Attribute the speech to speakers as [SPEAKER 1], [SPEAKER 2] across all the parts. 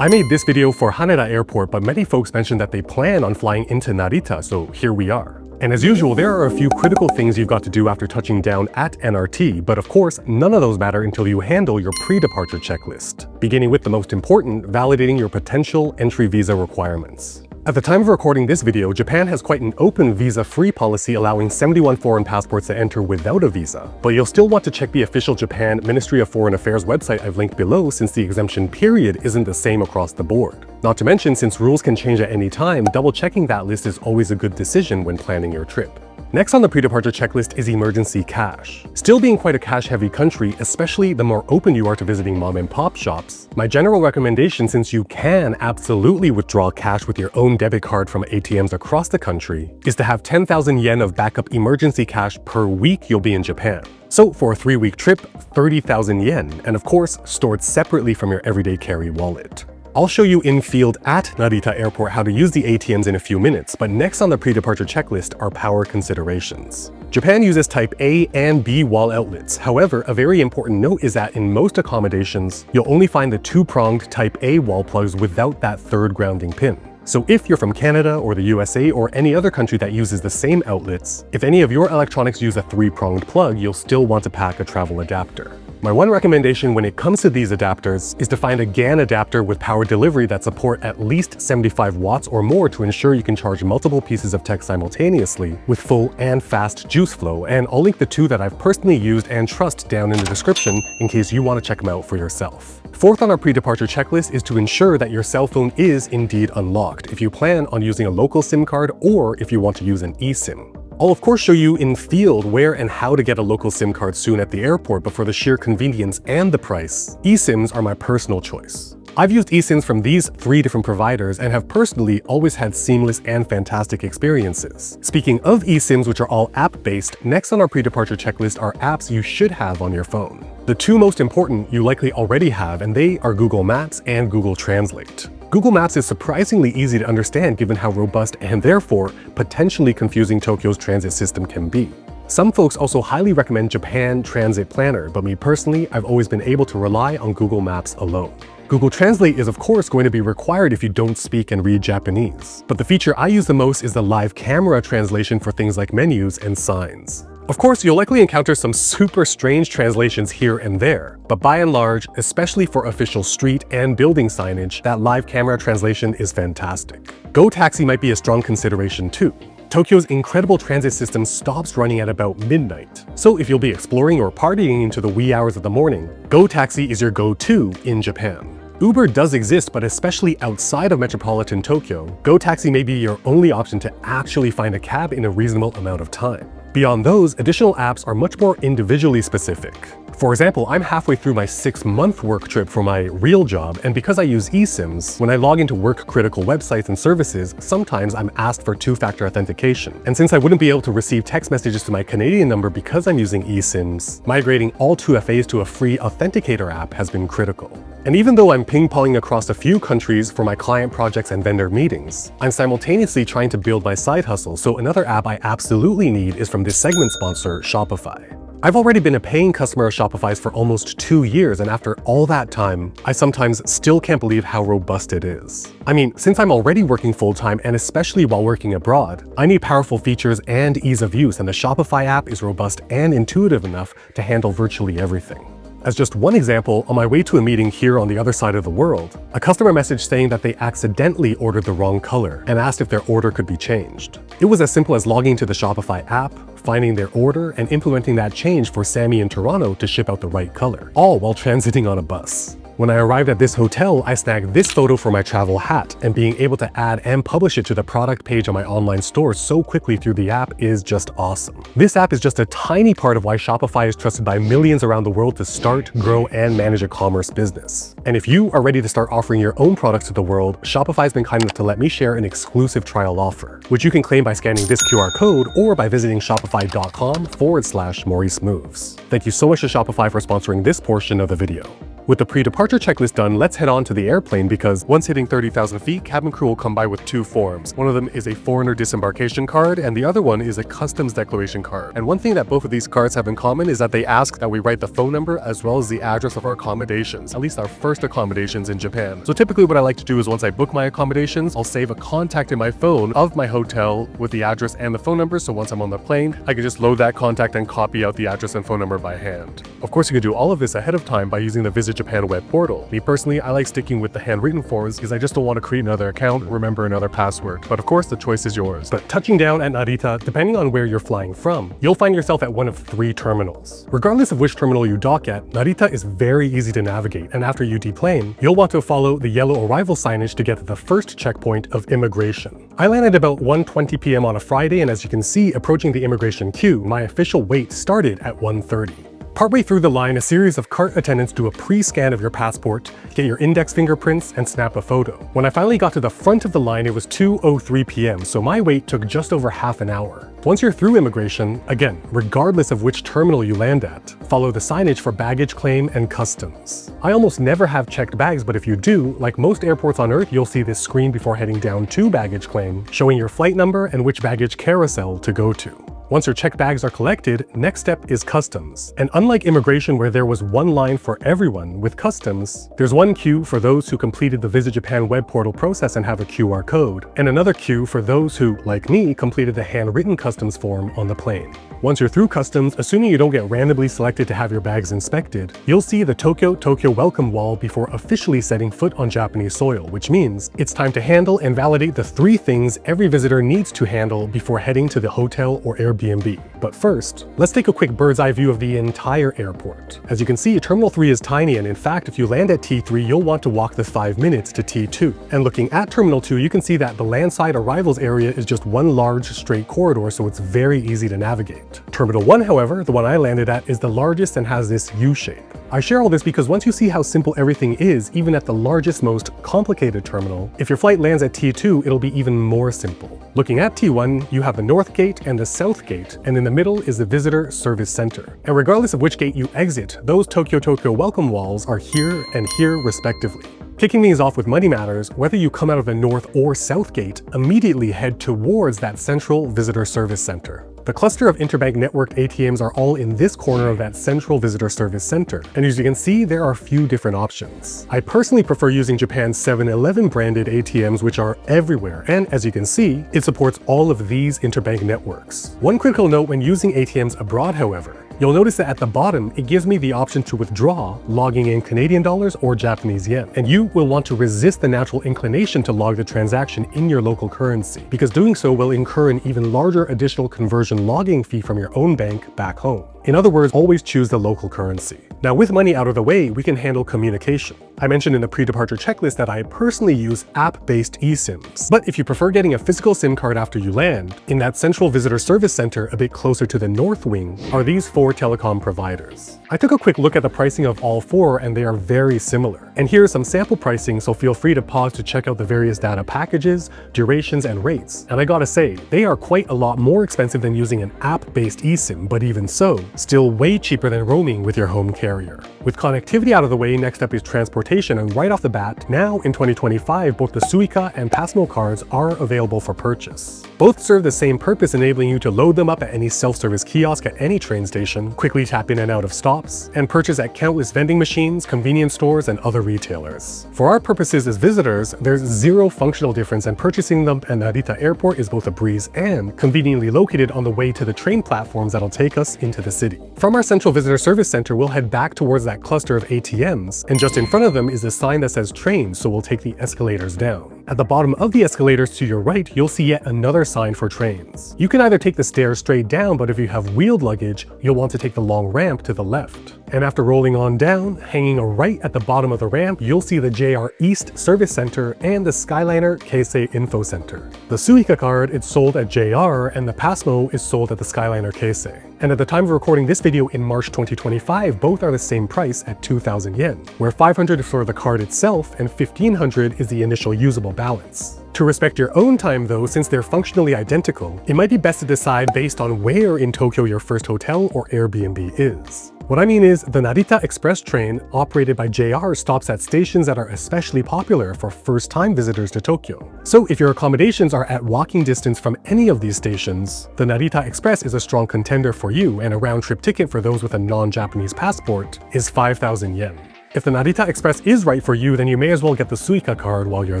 [SPEAKER 1] I made this video for Haneda Airport, but many folks mentioned that they plan on flying into Narita, so here we are. And as usual, there are a few critical things you've got to do after touching down at NRT, but of course, none of those matter until you handle your pre-departure checklist. Beginning with the most important, validating your potential entry visa requirements. At the time of recording this video, Japan has quite an open visa-free policy allowing 71 foreign passports to enter without a visa. But you'll still want to check the official Japan Ministry of Foreign Affairs website I've linked below, since the exemption period isn't the same across the board. Not to mention, since rules can change at any time, double-checking that list is always a good decision when planning your trip. Next on the pre-departure checklist is emergency cash. Still being quite a cash-heavy country, especially the more open you are to visiting mom-and-pop shops, my general recommendation, since you can absolutely withdraw cash with your own debit card from ATMs across the country, is to have 10,000 yen of backup emergency cash per week you'll be in Japan. So for a 3-week trip, 30,000 yen, and of course, stored separately from your everyday carry wallet. I'll show you in field at Narita Airport how to use the ATMs in a few minutes, but next on the pre-departure checklist are power considerations. Japan uses Type A and B wall outlets. However, a very important note is that in most accommodations, you'll only find the 2-pronged Type A wall plugs without that third grounding pin. So if you're from Canada or the USA or any other country that uses the same outlets, if any of your electronics use a 3-pronged plug, you'll still want to pack a travel adapter. My one recommendation when it comes to these adapters is to find a GAN adapter with power delivery that support at least 75 watts or more to ensure you can charge multiple pieces of tech simultaneously with full and fast juice flow, and I'll link the two that I've personally used and trust down in the description in case you want to check them out for yourself. Fourth on our pre-departure checklist is to ensure that your cell phone is indeed unlocked if you plan on using a local SIM card or if you want to use an eSIM. I'll of course show you in field where and how to get a local SIM card soon at the airport, but for the sheer convenience and the price, eSIMs are my personal choice. I've used eSIMs from these 3 different providers and have personally always had seamless and fantastic experiences. Speaking of eSIMs, which are all app-based, next on our pre-departure checklist are apps you should have on your phone. The 2 most important you likely already have, and they are Google Maps and Google Translate. Google Maps is surprisingly easy to understand given how robust and therefore potentially confusing Tokyo's transit system can be. Some folks also highly recommend Japan Transit Planner, but me personally, I've always been able to rely on Google Maps alone. Google Translate is of course going to be required if you don't speak and read Japanese, but the feature I use the most is the live camera translation for things like menus and signs. Of course, you'll likely encounter some super strange translations here and there, but by and large, especially for official street and building signage, that live camera translation is fantastic. Go Taxi might be a strong consideration too. Tokyo's incredible transit system stops running at about midnight, so if you'll be exploring or partying into the wee hours of the morning, Go Taxi is your go-to in Japan. Uber does exist, but especially outside of metropolitan Tokyo, Go Taxi may be your only option to actually find a cab in a reasonable amount of time. Beyond those, additional apps are much more individually specific. For example, I'm halfway through my 6-month work trip for my real job, and because I use eSIMs, when I log into work-critical websites and services, sometimes I'm asked for 2-factor authentication. And since I wouldn't be able to receive text messages to my Canadian number because I'm using eSIMs, migrating all 2FAs to a free authenticator app has been critical. And even though I'm ping-ponging across a few countries for my client projects and vendor meetings, I'm simultaneously trying to build my side hustle, so another app I absolutely need is from this segment sponsor, Shopify. I've already been a paying customer of Shopify's for almost 2 years, and after all that time, I sometimes still can't believe how robust it is. I mean, since I'm already working full-time, and especially while working abroad, I need powerful features and ease of use, and the Shopify app is robust and intuitive enough to handle virtually everything. As just one example, on my way to a meeting here on the other side of the world, a customer messaged saying that they accidentally ordered the wrong color and asked if their order could be changed. It was as simple as logging to the Shopify app, finding their order, and implementing that change for Sammy in Toronto to ship out the right color, all while transiting on a bus. When I arrived at this hotel, I snagged this photo for my travel hat, and being able to add and publish it to the product page on my online store so quickly through the app is just awesome. This app is just a tiny part of why Shopify is trusted by millions around the world to start, grow, and manage a commerce business. And if you are ready to start offering your own products to the world, Shopify's been kind enough to let me share an exclusive trial offer, which you can claim by scanning this QR code or by visiting shopify.com/Maurice Moves. Thank you so much to Shopify for sponsoring this portion of the video. With the pre-departure checklist done, let's head on to the airplane because once hitting 30,000 feet, cabin crew will come by with two forms. One of them is a foreigner disembarkation card and the other one is a customs declaration card. And one thing that both of these cards have in common is that they ask that we write the phone number as well as the address of our accommodations, at least our first accommodations in Japan. So typically what I like to do is once I book my accommodations, I'll save a contact in my phone of my hotel with the address and the phone number, so once I'm on the plane, I can just load that contact and copy out the address and phone number by hand. Of course, you can do all of this ahead of time by using the Visit Japan web portal. Me personally, I like sticking with the handwritten forms because I just don't want to create another account or remember another password. But of course, the choice is yours. But touching down at Narita, depending on where you're flying from, you'll find yourself at one of 3 terminals. Regardless of which terminal you dock at, Narita is very easy to navigate, and after you deplane, you'll want to follow the yellow arrival signage to get to the first checkpoint of immigration. I landed about 1:20 p.m. on a Friday, and as you can see, approaching the immigration queue, my official wait started at 1:30. Partway through the line, a series of cart attendants do a pre-scan of your passport, get your index fingerprints, and snap a photo. When I finally got to the front of the line, it was 2:03 p.m., so my wait took just over half an hour. Once you're through immigration, again, regardless of which terminal you land at, follow the signage for baggage claim and customs. I almost never have checked bags, but if you do, like most airports on Earth, you'll see this screen before heading down to baggage claim, showing your flight number and which baggage carousel to go to. Once your checked bags are collected, next step is customs. And unlike immigration where there was one line for everyone, with customs, there's one queue for those who completed the Visit Japan web portal process and have a QR code, and another queue for those who, like me, completed the handwritten customs form on the plane. Once you're through customs, assuming you don't get randomly selected to have your bags inspected, you'll see the Tokyo welcome wall before officially setting foot on Japanese soil, which means it's time to handle and validate the 3 things every visitor needs to handle before heading to the hotel or Airbnb. But first, let's take a quick bird's eye view of the entire airport. As you can see, Terminal 3 is tiny, and in fact, if you land at T3, you'll want to walk the 5 minutes to T2. And looking at Terminal 2, you can see that the landside arrivals area is just one large straight corridor, so it's very easy to navigate. Terminal 1, however, the one I landed at, is the largest and has this U shape. I share all this because once you see how simple everything is, even at the largest, most complicated terminal, if your flight lands at T2, it'll be even more simple. Looking at T1, you have the North Gate and the South Gate, and in the middle is the Visitor Service Center. And regardless of which gate you exit, those Tokyo welcome walls are here and here respectively. Kicking things off with money matters, whether you come out of the North or South Gate, immediately head towards that central Visitor Service Center. The cluster of interbank network ATMs are all in this corner of that central visitor service center, and as you can see, there are a few different options. I personally prefer using Japan's 7-Eleven branded ATMs, which are everywhere, and as you can see, it supports all of these interbank networks. One critical note when using ATMs abroad, however, you'll notice that at the bottom, it gives me the option to withdraw, logging in Canadian dollars or Japanese yen. And you will want to resist the natural inclination to log the transaction in your local currency, because doing so will incur an even larger additional conversion logging fee from your own bank back home. In other words, always choose the local currency. Now, with money out of the way, we can handle communication. I mentioned in the pre-departure checklist that I personally use app-based eSIMs. But if you prefer getting a physical SIM card after you land, in that central visitor service center a bit closer to the north wing are these 4 telecom providers. I took a quick look at the pricing of all 4 and they are very similar. And here's some sample pricing, so feel free to pause to check out the various data packages, durations, and rates. And I gotta say, they are quite a lot more expensive than using an app-based eSIM, but even so, still way cheaper than roaming with your home carrier. With connectivity out of the way, next up is transportation, and right off the bat, now in 2025, both the Suica and Pasmo cards are available for purchase. Both serve the same purpose, enabling you to load them up at any self-service kiosk at any train station, quickly tap in and out of stops, and purchase at countless vending machines, convenience stores, and other retailers. For our purposes as visitors, there's zero functional difference, and purchasing them at Narita Airport is both a breeze and conveniently located on the way to the train platforms that'll take us into the city. From our central visitor service center, we'll head back towards that cluster of ATMs, and just in front of them is a sign that says train, so we'll take the escalators down. At the bottom of the escalators to your right, you'll see yet another sign for trains. You can either take the stairs straight down, but if you have wheeled luggage, you'll want to take the long ramp to the left. And after rolling on down, hanging a right at the bottom of the ramp, you'll see the JR East Service Center and the Skyliner Keisei Info Center. The Suica card is sold at JR, and the Pasmo is sold at the Skyliner Keisei. And at the time of recording this video in March 2025, both are the same price at 2,000 yen, where 500 is for the card itself and 1,500 is the initial usable balance. To respect your own time though, since they're functionally identical, it might be best to decide based on where in Tokyo your first hotel or Airbnb is. What I mean is, the Narita Express train, operated by JR, stops at stations that are especially popular for first-time visitors to Tokyo. So if your accommodations are at walking distance from any of these stations, the Narita Express is a strong contender for you, and a round-trip ticket for those with a non-Japanese passport is 5,000 yen. If the Narita Express is right for you, then you may as well get the Suica card while you're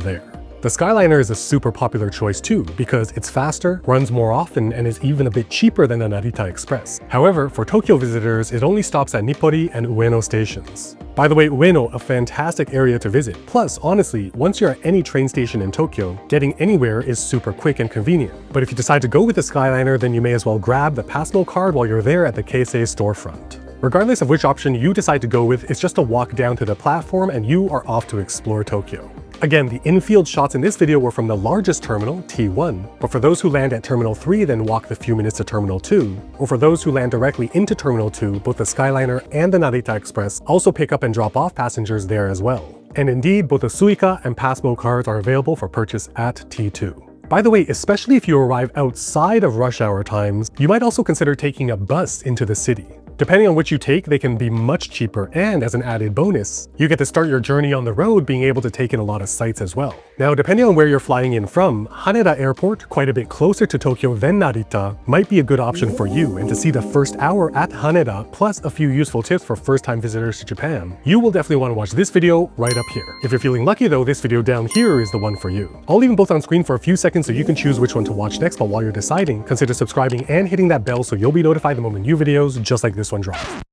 [SPEAKER 1] there. The Skyliner is a super popular choice too, because it's faster, runs more often, and is even a bit cheaper than the Narita Express. However, for Tokyo visitors, it only stops at Nippori and Ueno stations. By the way, Ueno, a fantastic area to visit. Plus, honestly, once you're at any train station in Tokyo, getting anywhere is super quick and convenient. But if you decide to go with the Skyliner, then you may as well grab the Pasmo card while you're there at the Keisei storefront. Regardless of which option you decide to go with, it's just a walk down to the platform and you are off to explore Tokyo. Again, the infield shots in this video were from the largest terminal, T1, but for those who land at Terminal 3 then walk the few minutes to Terminal 2, or for those who land directly into Terminal 2, both the Skyliner and the Narita Express also pick up and drop off passengers there as well. And indeed, both the Suica and Pasmo cards are available for purchase at T2. By the way, especially if you arrive outside of rush hour times, you might also consider taking a bus into the city. Depending on which you take, they can be much cheaper, and as an added bonus, you get to start your journey on the road being able to take in a lot of sights as well. Now, depending on where you're flying in from, Haneda Airport, quite a bit closer to Tokyo than Narita, might be a good option for you, and to see the first hour at Haneda, plus a few useful tips for first-time visitors to Japan, you will definitely want to watch this video right up here. If you're feeling lucky though, this video down here is the one for you. I'll leave them both on screen for a few seconds so you can choose which one to watch next, but while you're deciding, consider subscribing and hitting that bell so you'll be notified the moment new videos just like this one drops.